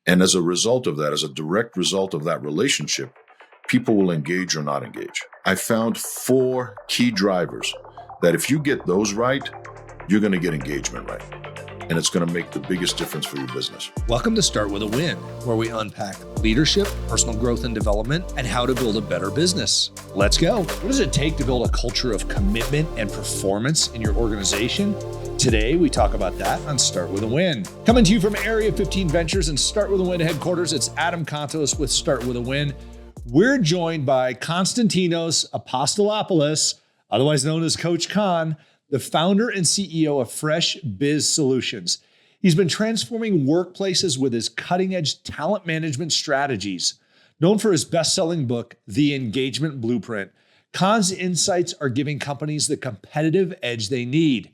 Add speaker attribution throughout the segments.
Speaker 1: And as a result of that, as a direct result of that relationship, people will engage or not engage. I found 4 key drivers that if you get those right, you're going to get engagement right. And it's going to make the biggest difference for your business.
Speaker 2: Welcome to Start With a Win, where we unpack leadership, personal growth and development, and how to build a better business. Let's go. What does it take to build a culture of commitment and performance in your organization? Today, we talk about that on Start With a Win. Coming to you from Area 15 Ventures and Start With a Win headquarters, it's Adam Contos with Start With a Win. We're joined by Konstantinos Apostolopoulos, otherwise known as Coach Kon, the founder and CEO of Fresh Biz Solutions. He's been transforming workplaces with his cutting-edge talent management strategies. Known for his best-selling book, The Engagement Blueprint, Kon's insights are giving companies the competitive edge they need.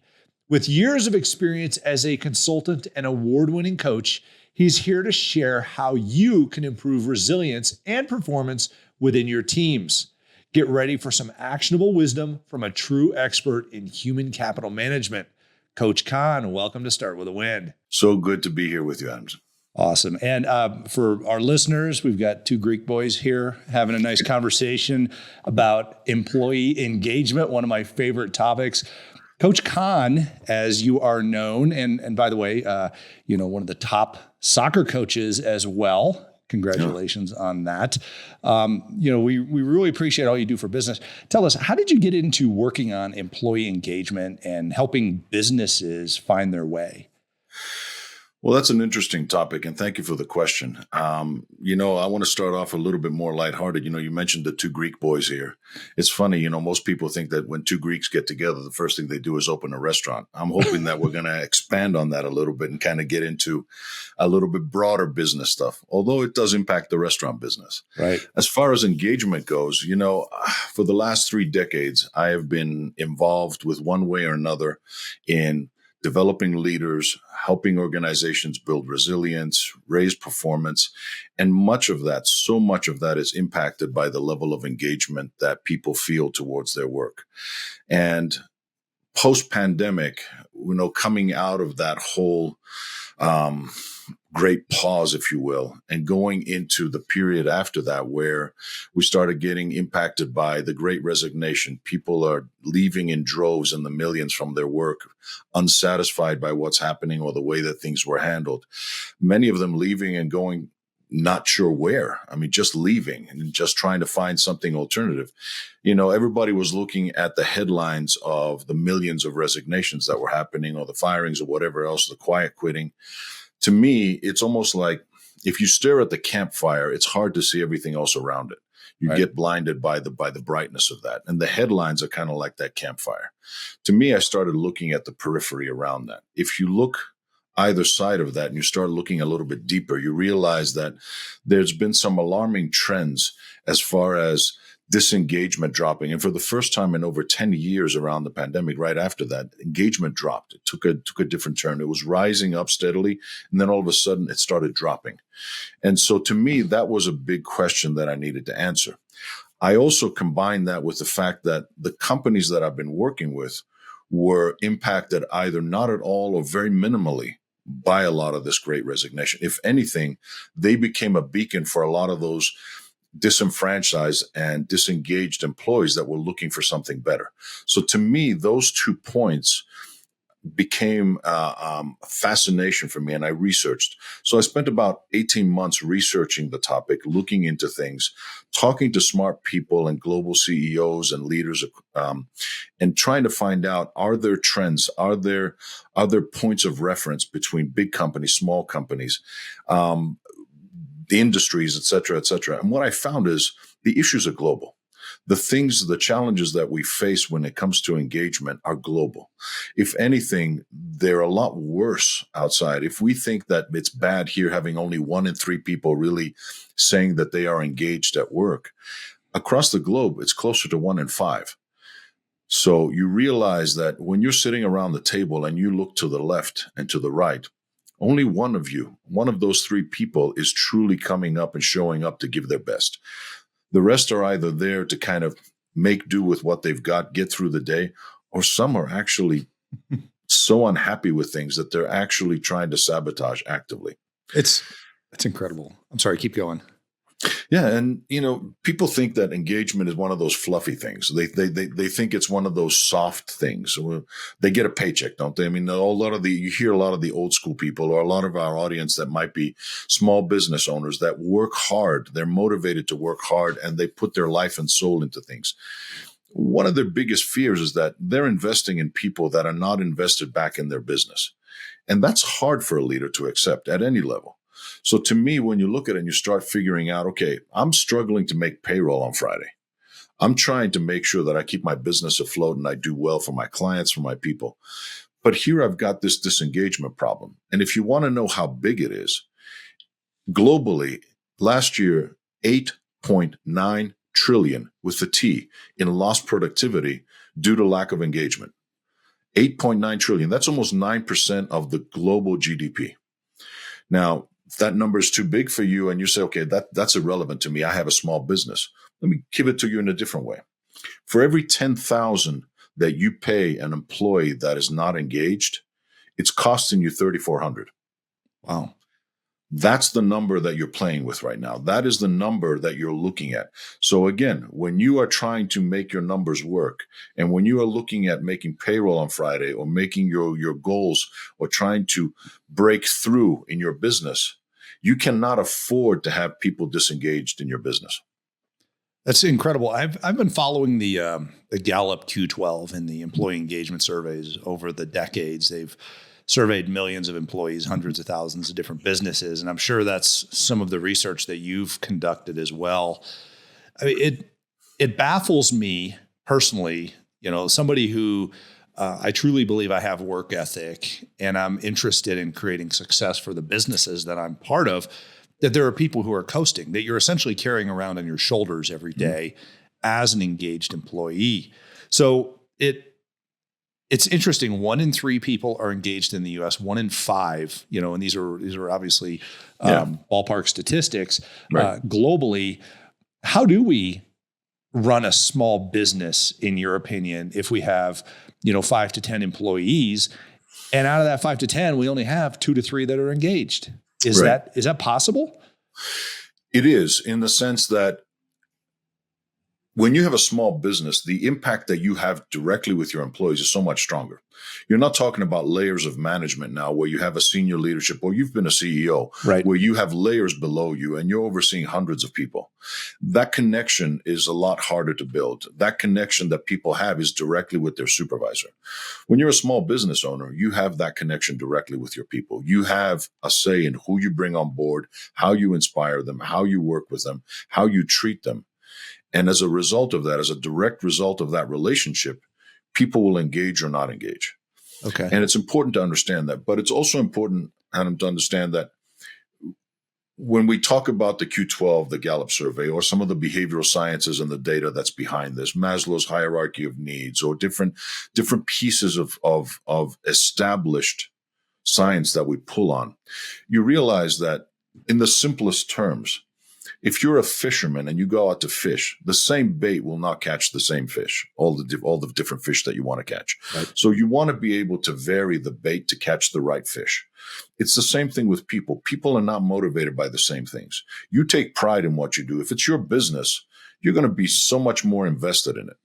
Speaker 2: With years of experience as a consultant and award-winning coach, he's here to share how you can improve resilience and performance within your teams. Get ready for some actionable wisdom from a true expert in human capital management. Coach Kon, welcome to Start With a Win.
Speaker 1: So good to be here with you, Adams.
Speaker 2: Awesome. And for our listeners, we've got 2 Greek boys here having a nice conversation about employee engagement, one of my favorite topics. Coach Kon, as you are known, and by the way, one of the top soccer coaches as well. Congratulations on that. We really appreciate all you do for business. Tell us, how did you get into working on employee engagement and helping businesses find their way?
Speaker 1: Well, that's an interesting topic, and thank you for the question. I want to start off a little bit more lighthearted. You mentioned the 2 Greek boys here. It's funny, most people think that when 2 Greeks get together, the first thing they do is open a restaurant. I'm hoping that we're going to expand on that a little bit and kind of get into a little bit broader business stuff, although it does impact the restaurant business.
Speaker 2: Right.
Speaker 1: As far as engagement goes, for the last 3 decades, I have been involved with one way or another in developing leaders, helping organizations build resilience, raise performance. And so much of that is impacted by the level of engagement that people feel towards their work. And post-pandemic, coming out of that whole great pause, if you will, and going into the period after that where we started getting impacted by the Great Resignation. People are leaving in droves in the millions from their work, unsatisfied by what's happening or the way that things were handled. Many of them leaving and going not sure where. Just leaving and just trying to find something alternative. Everybody was looking at the headlines of the millions of resignations that were happening or the firings or whatever else, the quiet quitting. To me, it's almost like if you stare at the campfire, it's hard to see everything else around it. You get blinded by the brightness of that. And the headlines are kind of like that campfire. To me, I started looking at the periphery around that. If you look either side of that and you start looking a little bit deeper, you realize that there's been some alarming trends as far as disengagement dropping. And for the first time in over 10 years around the pandemic, right after that, engagement dropped. It took a different turn. It was rising up steadily. And then all of a sudden it started dropping. And so to me, that was a big question that I needed to answer. I also combined that with the fact that the companies that I've been working with were impacted either not at all or very minimally by a lot of this Great Resignation. If anything, they became a beacon for a lot of those disenfranchised and disengaged employees that were looking for something better. So to me, those 2 points became a fascination for me, and I researched. So I spent about 18 months researching the topic, looking into things, talking to smart people and global CEOs and leaders, and trying to find out, are there trends? Are there other points of reference between big companies, small companies, the industries, et cetera, et cetera. And what I found is the issues are global. The challenges that we face when it comes to engagement are global. If anything, they're a lot worse outside. If we think that it's bad here, having only 1 in 3 people really saying that they are engaged at work, across the globe, it's closer to 1 in 5. So you realize that when you're sitting around the table and you look to the left and to the right, only one of those 3 people is truly coming up and showing up to give their best. The rest are either there to kind of make do with what they've got, get through the day, or some are actually so unhappy with things that they're actually trying to sabotage actively.
Speaker 2: It's That's incredible. I'm sorry, keep going.
Speaker 1: Yeah, and people think that engagement is one of those fluffy things. They think it's one of those soft things. They get a paycheck, don't they? I mean, you hear a lot of the old school people, or a lot of our audience that might be small business owners that work hard. They're motivated to work hard, and they put their life and soul into things. One of their biggest fears is that they're investing in people that are not invested back in their business, and that's hard for a leader to accept at any level. So to me, when you look at it and you start figuring out, okay, I'm struggling to make payroll on Friday. I'm trying to make sure that I keep my business afloat and I do well for my clients, for my people. But here I've got this disengagement problem. And if you want to know how big it is, globally, last year, 8.9 trillion with the T in lost productivity due to lack of engagement. 8.9 trillion. That's almost 9% of the global GDP. Now, if that number is too big for you and you say, okay, that's irrelevant to me, I have a small business. Let me give it to you in a different way. For every 10,000 that you pay an employee that is not engaged, it's costing you 3,400.
Speaker 2: Wow.
Speaker 1: That's the number that you're playing with right now. That is the number that you're looking at. So again, when you are trying to make your numbers work, and when you are looking at making payroll on Friday, or making your goals, or trying to break through in your business, you cannot afford to have people disengaged in your business.
Speaker 2: That's incredible. I've been following the Gallup Q12 and the employee engagement surveys over the decades. They've surveyed millions of employees, hundreds of thousands of different businesses, and I'm sure that's some of the research that you've conducted as well. I mean, it baffles me personally. Somebody who I truly believe I have work ethic, and I'm interested in creating success for the businesses that I'm part of, that there are people who are coasting, that you're essentially carrying around on your shoulders every day as an engaged employee. So it's interesting. 1 in 3 people are engaged in the U.S. 1 in 5, and these are obviously ballpark statistics.
Speaker 1: Right.
Speaker 2: Globally. How do we run a small business, in your opinion, if we have 5 to 10 employees, and out of that 5 to 10, we only have 2 to 3 that are engaged? Is that possible?
Speaker 1: It is, in the sense that when you have a small business, the impact that you have directly with your employees is so much stronger. You're not talking about layers of management now where you have a senior leadership, or you've been a CEO,
Speaker 2: right,
Speaker 1: where you have layers below you and you're overseeing hundreds of people. That connection is a lot harder to build. That connection that people have is directly with their supervisor. When you're a small business owner, you have that connection directly with your people. You have a say in who you bring on board, how you inspire them, how you work with them, how you treat them. And as a result of that, as a direct result of that relationship, people will engage or not engage.
Speaker 2: Okay.
Speaker 1: And it's important to understand that. But it's also important, Adam, to understand that when we talk about the Q12, the Gallup survey, or some of the behavioral sciences and the data that's behind this, Maslow's hierarchy of needs, or different pieces of established science that we pull on, you realize that in the simplest terms, if you're a fisherman and you go out to fish, the same bait will not catch the same fish, all the different fish that you want to catch.
Speaker 2: Right.
Speaker 1: So you want to be able to vary the bait to catch the right fish. It's the same thing with people. People are not motivated by the same things. You take pride in what you do. If it's your business, you're going to be so much more invested in it.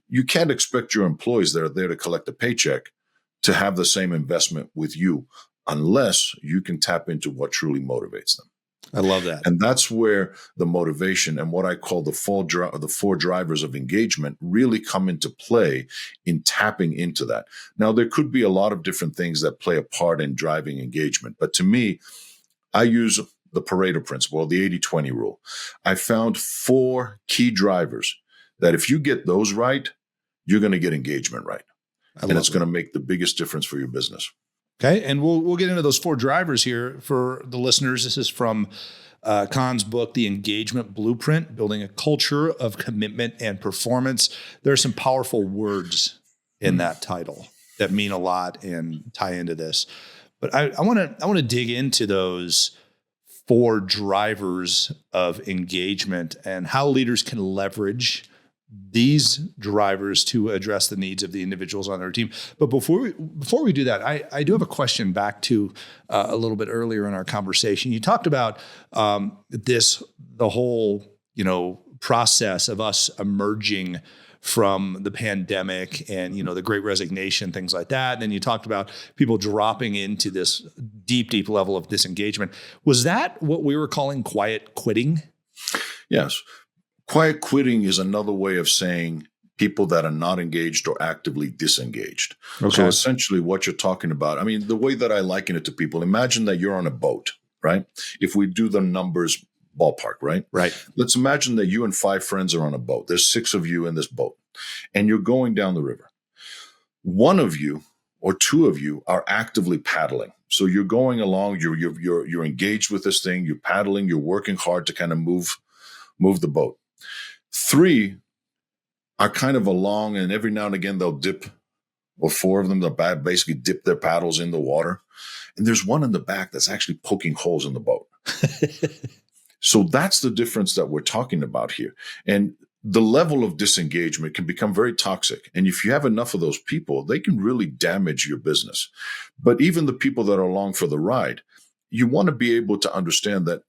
Speaker 1: You can't expect your employees that are there to collect a paycheck to have the same investment with you unless you can tap into what truly motivates them.
Speaker 2: I love that.
Speaker 1: And that's where the motivation and what I call the 4 drivers of engagement really come into play in tapping into that. Now, there could be a lot of different things that play a part in driving engagement. But to me, I use the Pareto principle, the 80-20 rule. I found 4 key drivers that if you get those right, you're going to get engagement right. And it's going to make the biggest difference for your business.
Speaker 2: Okay, and we'll get into those 4 drivers here for the listeners. This is from Kon's book, The Engagement Blueprint, Building a Culture of Commitment and Performance. There are some powerful words in that title that mean a lot and tie into this. But I want to dig into those 4 drivers of engagement and how leaders can leverage these drivers to address the needs of the individuals on their team. But before we do that, I do have a question back to a little bit earlier in our conversation. You talked about the whole, process of us emerging from the pandemic and, the Great Resignation, things like that. And then you talked about people dropping into this deep, deep level of disengagement. Was that what we were calling quiet quitting?
Speaker 1: Yes. Quiet quitting is another way of saying people that are not engaged or actively disengaged. Okay. So essentially what you're talking about, I mean, the way that I liken it to people, imagine that you're on a boat, right? If we do the numbers ballpark, right?
Speaker 2: Right.
Speaker 1: Let's imagine that you and 5 friends are on a boat. There's 6 of you in this boat and you're going down the river. One of you or 2 of you are actively paddling. So you're going along, you're engaged with this thing, you're paddling, you're working hard to kind of move the boat. 3 are kind of along, and every now and again they'll dip, or 4 of them, they'll basically dip their paddles in the water. And there's one in the back that's actually poking holes in the boat. So that's the difference that we're talking about here. And the level of disengagement can become very toxic. And if you have enough of those people, they can really damage your business. But even the people that are along for the ride, you want to be able to understand that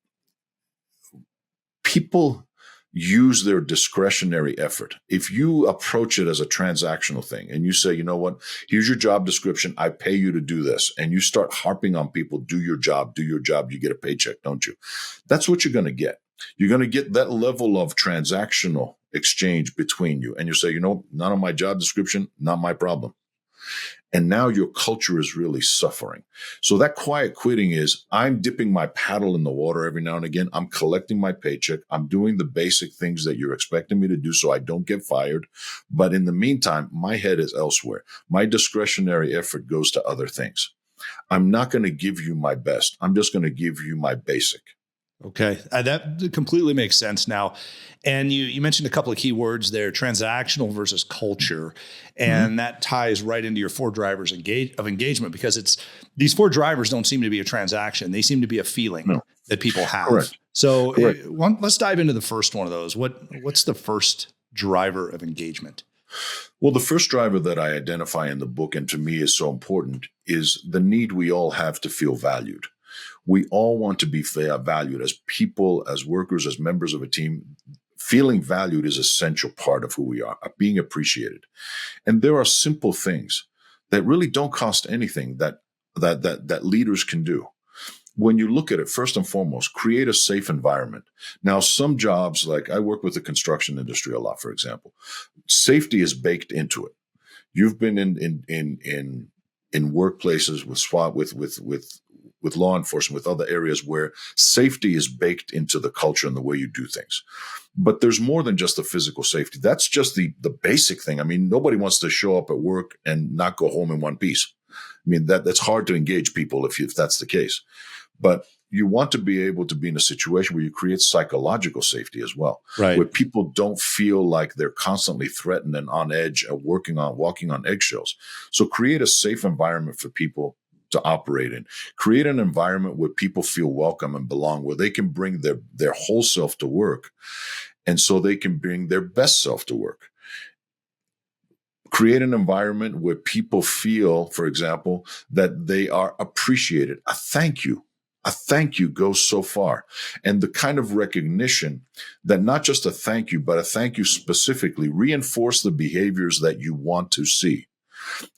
Speaker 1: people use their discretionary effort. If you approach it as a transactional thing and you say, you know what, here's your job description, I pay you to do this, and you start harping on people, do your job, you get a paycheck, don't you? That's what you're going to get. You're going to get that level of transactional exchange between you. And you say, none of my job description, not my problem. And now your culture is really suffering. So that quiet quitting is, I'm dipping my paddle in the water every now and again. I'm collecting my paycheck. I'm doing the basic things that you're expecting me to do so I don't get fired. But in the meantime, my head is elsewhere. My discretionary effort goes to other things. I'm not going to give you my best. I'm just going to give you my basic.
Speaker 2: Okay. That completely makes sense now. And you mentioned a couple of key words there, transactional versus culture. And that ties right into your 4 drivers of engagement, because these 4 drivers don't seem to be a transaction. They seem to be a feeling that people have.
Speaker 1: Correct.
Speaker 2: So let's dive into the first one of those. What's the first driver of engagement?
Speaker 1: Well, the first driver that I identify in the book, and to me is so important, is the need we all have to feel valued. We all want to be valued as people, as workers, as members of a team. Feeling valued is an essential part of who we are, being appreciated. And there are simple things that really don't cost anything that leaders can do. When you look at it, first and foremost, create a safe environment. Now, some jobs, like I work with the construction industry a lot, for example, safety is baked into it. You've been in workplaces with SWAT, with law enforcement, with other areas where safety is baked into the culture and the way you do things. But there's more than just the physical safety. That's just the basic thing. I mean, nobody wants to show up at work and not go home in one piece. I mean, that's hard to engage people if that's the case. But you want to be able to be in a situation where you create psychological safety as well,
Speaker 2: right?
Speaker 1: Where people don't feel like they're constantly threatened and on edge and walking on eggshells. So create a safe environment for people to operate in. Create an environment where people feel welcome and belong, where they can bring their whole self to work, and so they can bring their best self to work. Create an environment where people feel, for example, that they are appreciated. A thank you goes so far. And the kind of recognition that not just a thank you, but a thank you specifically reinforce the behaviors that you want to see.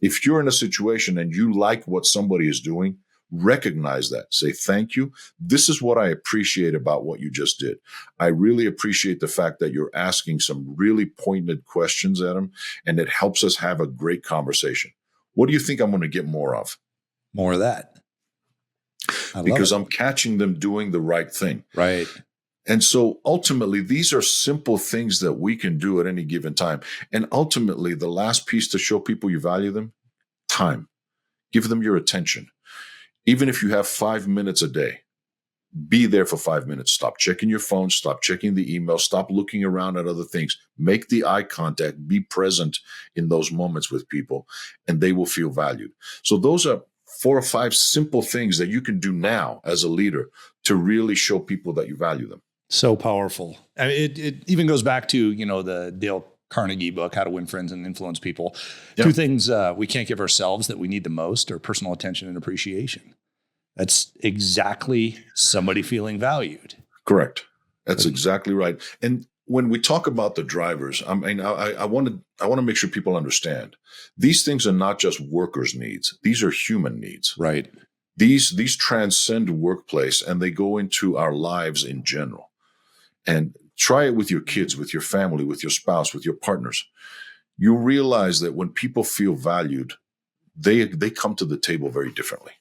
Speaker 1: If you're in a situation and you like what somebody is doing, recognize that. Say, thank you. This is what I appreciate about what you just did. I really appreciate the fact that you're asking some really pointed questions at them, and it helps us have a great conversation. What do you think I'm going to get more of?
Speaker 2: More of that.
Speaker 1: Because I'm catching them doing the right thing.
Speaker 2: Right.
Speaker 1: And so ultimately, these are simple things that we can do at any given time. And ultimately, the last piece to show people you value them, time. Give them your attention. Even if you have 5 minutes a day, be there for 5 minutes. Stop checking your phone. Stop checking the email. Stop looking around at other things. Make the eye contact. Be present in those moments with people, and they will feel valued. So those are 4 or 5 simple things that you can do now as a leader to really show people that you value them.
Speaker 2: So powerful. I mean, it even goes back to, the Dale Carnegie book, How to Win Friends and Influence People.
Speaker 1: Yep.
Speaker 2: Two things we can't give ourselves that we need the most are personal attention and appreciation. That's exactly somebody feeling valued.
Speaker 1: Correct. That's exactly right. And when we talk about the drivers, I mean, I want to make sure people understand these things are not just workers' needs. These are human needs.
Speaker 2: Right.
Speaker 1: These transcend workplace and they go into our lives in general. And try it with your kids, with your family, with your spouse, with your partners. You realize that when people feel valued, they come to the table very differently.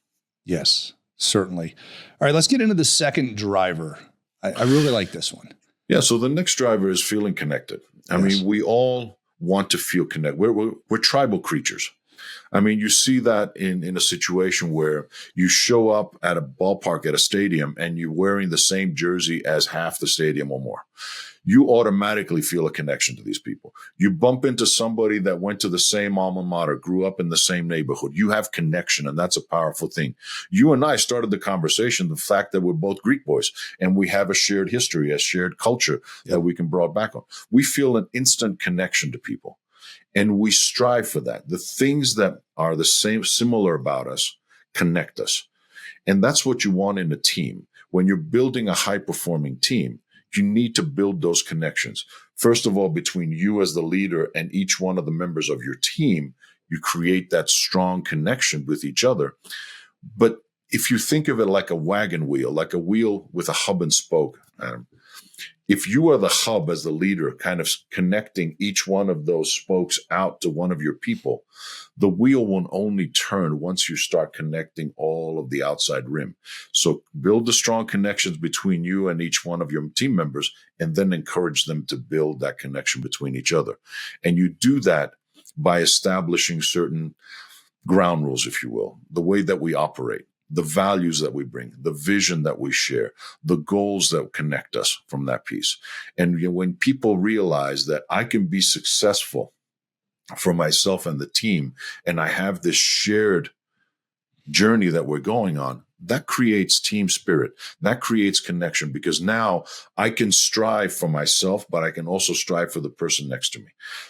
Speaker 2: Yes, certainly. All right, let's get into the second driver. I really like this one.
Speaker 1: Yeah. So the next driver is feeling connected. I mean, we all want to feel connected. We're tribal creatures. I mean, you see that in a situation where you show up at a ballpark, at a stadium, and you're wearing the same jersey as half the stadium or more. You automatically feel a connection to these people. You bump into somebody that went to the same alma mater, grew up in the same neighborhood. You have connection, and that's a powerful thing. You and I started the conversation, the fact that we're both Greek boys, and we have a shared history, a shared culture that we can draw back on. We feel an instant connection to people. And we strive for that. The things that are the same, similar about us, connect us. And that's what you want in a team. When you're building a high-performing team, you need to build those connections. First of all, between you as the leader and each one of the members of your team, you create that strong connection with each other. But if you think of it like a wagon wheel, like a wheel with a hub and spoke, if you are the hub as the leader, kind of connecting each one of those spokes out to one of your people, the wheel will only turn once you start connecting all of the outside rim. So build the strong connections between you and each one of your team members, and then encourage them to build that connection between each other. And you do that by establishing certain ground rules, if you will, the way that we operate, the values that we bring, the vision that we share, the goals that connect us from that piece. And when people realize that I can be successful for myself and the team, and I have this shared journey that we're going on, that creates team spirit. That creates connection, because now I can strive for myself, but I can also strive for the person next to me.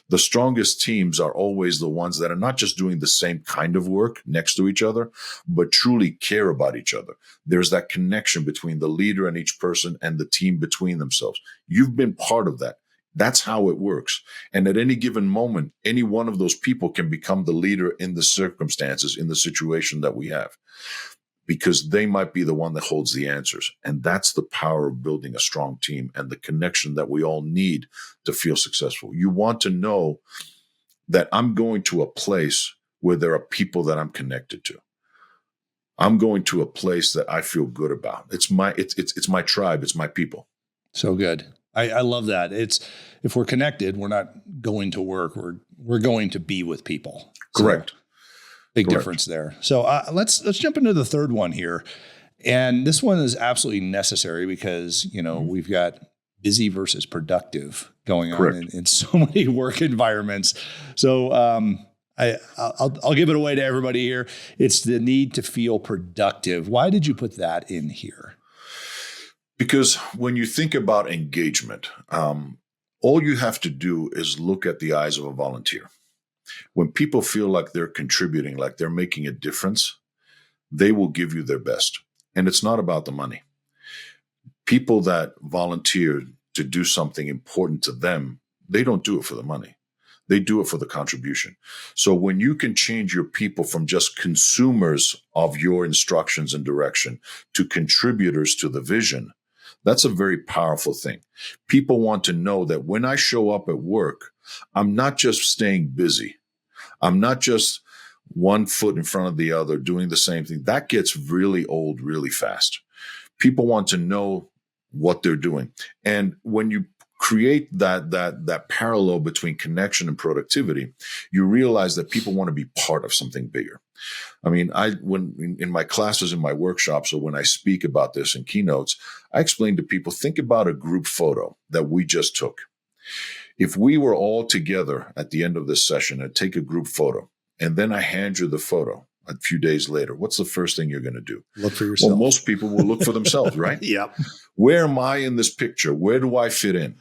Speaker 1: The strongest teams are always the ones that are not just doing the same kind of work next to each other, but truly care about each other. There's that connection between the leader and each person and the team between themselves. You've been part of that. That's how it works. And at any given moment, any one of those people can become the leader in the circumstances, in the situation that we have, because they might be the one that holds the answers. And that's the power of building a strong team and the connection that we all need to feel successful. You want to know that I'm going to a place where there are people that I'm connected to. I'm going to a place that I feel good about. It's my tribe. It's my people.
Speaker 2: So good. I love that. It's, if we're connected, we're not going to work. We're going to be with people.
Speaker 1: Correct.
Speaker 2: So, big difference there. So let's jump into the third one here. And this one is absolutely necessary because, we've got busy versus productive going on in so many work environments. So I'll give it away to everybody here. It's the need to feel productive. Why did you put that in here?
Speaker 1: Because when you think about engagement, all you have to do is look at the eyes of a volunteer. When people feel like they're contributing, like they're making a difference, they will give you their best. And it's not about the money. People that volunteer to do something important to them, they don't do it for the money. They do it for the contribution. So when you can change your people from just consumers of your instructions and direction to contributors to the vision, that's a very powerful thing. People want to know that when I show up at work, I'm not just staying busy. I'm not just one foot in front of the other doing the same thing. That gets really old really fast. People want to know what they're doing. And when you create that parallel between connection and productivity, you realize that people want to be part of something bigger. I mean, when in my classes, in my workshops, or when I speak about this in keynotes, I explain to people, think about a group photo that we just took. If we were all together at the end of this session and take a group photo, and then I hand you the photo a few days later, what's the first thing you're going to do?
Speaker 2: Look for yourself.
Speaker 1: Well, most people will look for themselves, right?
Speaker 2: Yep.
Speaker 1: Where am I in this picture? Where do I fit in?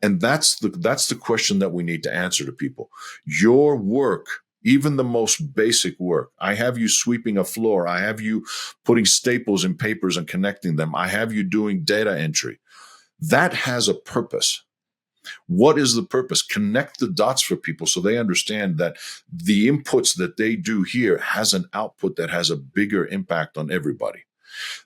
Speaker 1: And that's the question that we need to answer to people. Your work, even the most basic work, I have you sweeping a floor. I have you putting staples in papers and connecting them. I have you doing data entry. That has a purpose. What is the purpose? Connect the dots for people so they understand that the inputs that they do here has an output that has a bigger impact on everybody.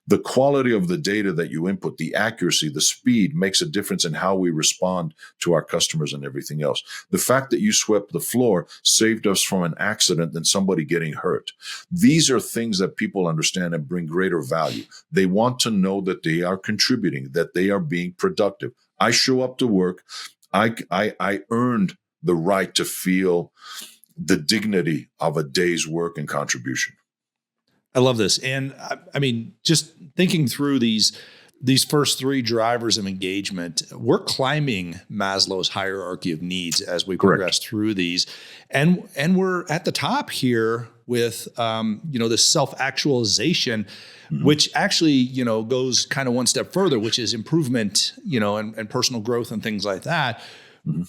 Speaker 1: The quality of the data that you input, the accuracy, the speed makes a difference in how we respond to our customers and everything else. The fact that you swept the floor saved us from an accident and somebody getting hurt. These are things that people understand and bring greater value. They want to know that they are contributing, that they are being productive. I show up to work. I earned the right to feel the dignity of a day's work and contribution.
Speaker 2: I love this. And I mean, just thinking through these first three drivers of engagement, we're climbing Maslow's hierarchy of needs as we progress through these. And we're at the top here with, this self-actualization, which actually, goes kind of one step further, which is improvement, and personal growth and things like that,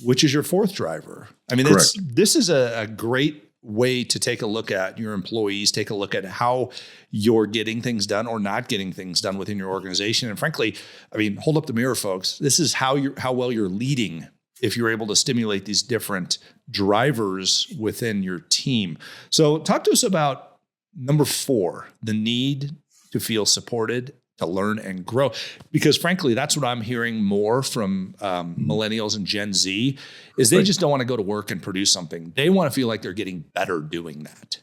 Speaker 2: which is your fourth driver. I mean, this is a great way to take a look at your employees, take a look at how you're getting things done or not getting things done within your organization. And frankly, I mean, hold up the mirror, folks. This is how well you're leading if you're able to stimulate these different drivers within your team. So talk to us about number 4, the need to feel supported, to learn and grow. Because frankly, that's what I'm hearing more from millennials and Gen Z is they just don't want to go to work and produce something. They want to feel like they're getting better doing that.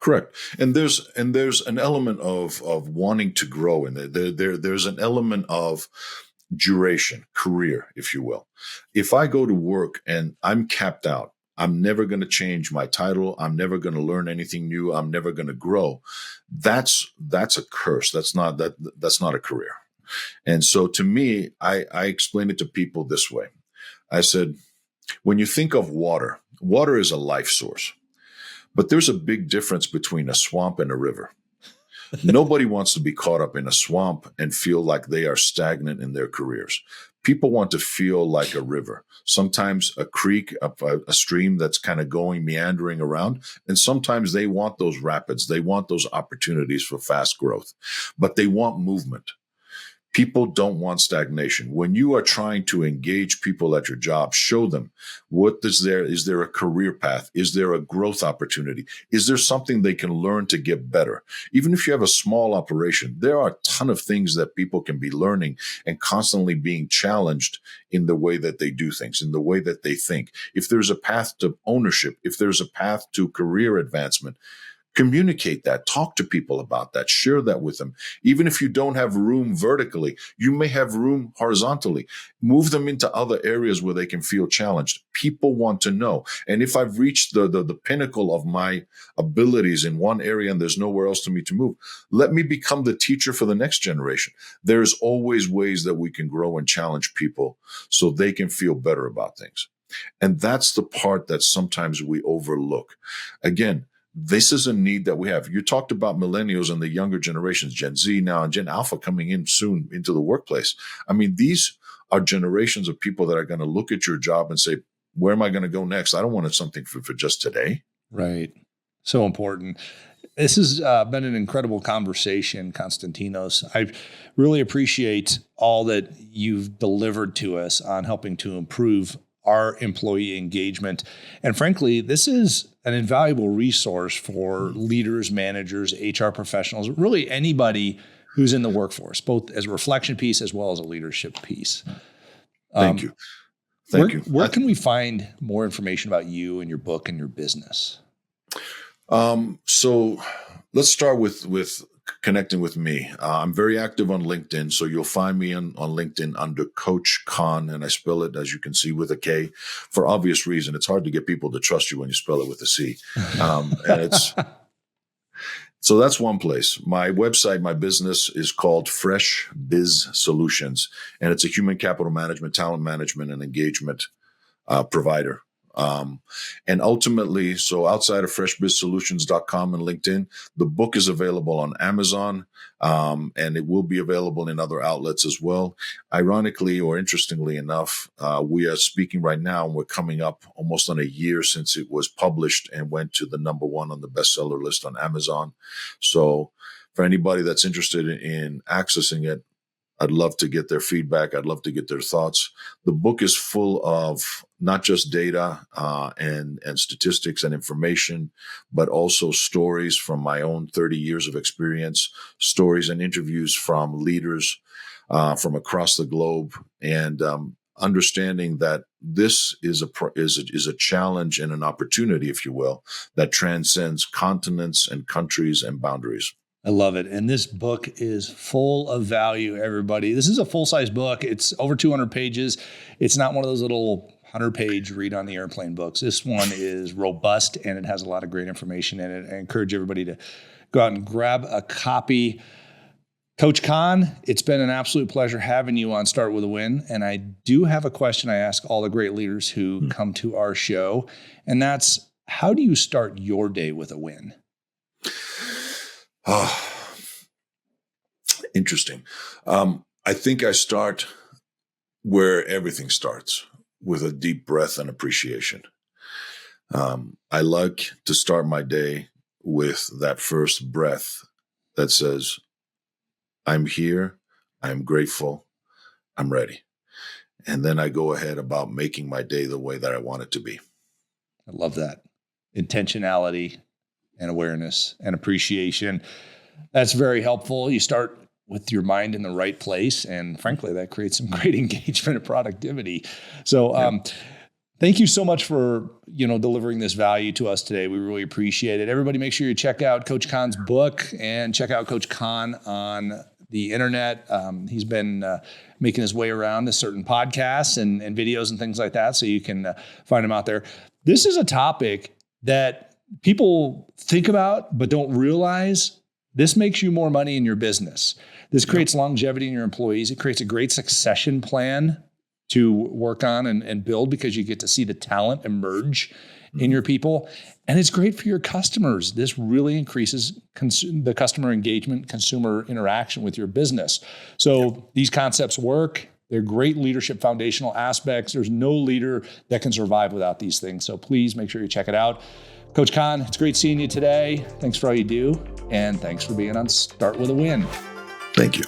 Speaker 1: Correct. And there's an element of wanting to grow in there. There's an element of duration, career, if you will. If I go to work and I'm capped out, I'm never going to change my title. I'm never going to learn anything new. I'm never going to grow. That's a curse. That's not a career. And so to me, I explain it to people this way. I said, when you think of water is a life source, but there's a big difference between a swamp and a river. Nobody wants to be caught up in a swamp and feel like they are stagnant in their careers. People want to feel like a river, sometimes a creek, a stream that's kind of going, meandering around. And sometimes they want those rapids. They want those opportunities for fast growth, but they want movement. People don't want stagnation. When you are trying to engage people at your job, show them is there a career path? Is there a growth opportunity? Is there something they can learn to get better? Even if you have a small operation, there are a ton of things that people can be learning and constantly being challenged in the way that they do things, in the way that they think. If there's a path to ownership, if there's a path to career advancement, communicate that, talk to people about that, share that with them. Even if you don't have room vertically, you may have room horizontally. Move them into other areas where they can feel challenged. People want to know. And if I've reached the pinnacle of my abilities in one area and there's nowhere else for me to move, let me become the teacher for the next generation. There's always ways that we can grow and challenge people so they can feel better about things. And that's the part that sometimes we overlook. Again, this is a need that we have. You talked about millennials and the younger generations, Gen Z now and Gen Alpha coming in soon into the workplace. I mean, these are generations of people that are going to look at your job and say, where am I going to go next? I don't want something for just today.
Speaker 2: Right. So important. This has been an incredible conversation, Konstantinos. I really appreciate all that you've delivered to us on helping to improve our employee engagement. And frankly, this is an invaluable resource for leaders, managers, HR professionals, really anybody who's in the workforce, both as a reflection piece as well as a leadership piece.
Speaker 1: Thank you. Thank you.
Speaker 2: Where can we find more information about you and your book and your business?
Speaker 1: So let's start with connecting with me. I'm very active on LinkedIn, so you'll find me on LinkedIn under Coach Kon, and I spell it, as you can see, with a K. For obvious reason, it's hard to get people to trust you when you spell it with a C. So that's one place. My website, my business is called Fresh Biz Solutions, and it's a human capital management, talent management, and engagement provider. And ultimately, so outside of freshbizsolutions.com and LinkedIn, the book is available on Amazon, and it will be available in other outlets as well. Ironically or interestingly enough, we are speaking right now, and we're coming up almost on a year since it was published and went to the #1 on the bestseller list on Amazon. So for anybody that's interested in accessing it, I'd love to get their feedback. I'd love to get their thoughts. The book is full of not just data and statistics and information, but also stories from my own 30 years of experience, stories and interviews from leaders from across the globe, and understanding that this is a challenge and an opportunity, if you will, that transcends continents and countries and boundaries.
Speaker 2: I love it. And this book is full of value, everybody. This is a full-size book. It's over 200 pages. It's not one of those little 100-page read on the airplane books. This one is robust, and it has a lot of great information in it. I encourage everybody to go out and grab a copy. Coach Kon, it's been an absolute pleasure having you on Start With a Win. And I do have a question I ask all the great leaders who come to our show, and that's, how do you start your day with a win?
Speaker 1: Interesting. I think I start where everything starts, with a deep breath and appreciation. I like to start my day with that first breath that says, I'm here, I'm grateful, I'm ready. And then I go ahead about making my day the way that I want it to be.
Speaker 2: I love that. Intentionality and awareness and appreciation. That's very helpful. You start with your mind in the right place. And frankly, that creates some great engagement and productivity. So thank you so much for, delivering this value to us today. We really appreciate it. Everybody, make sure you check out Coach Kon's book and check out Coach Kon on the internet. He's been making his way around to certain podcasts and videos and things like that. So you can find him out there. This is a topic that people think about, but don't realize this makes you more money in your business. This creates longevity in your employees. It creates a great succession plan to work on and build, because you get to see the talent emerge in your people. And it's great for your customers. This really increases the customer engagement, consumer interaction with your business. So these concepts work. They're great leadership foundational aspects. There's no leader that can survive without these things. So please make sure you check it out. Coach Kon, it's great seeing you today. Thanks for all you do. And thanks for being on Start With a Win.
Speaker 1: Thank you.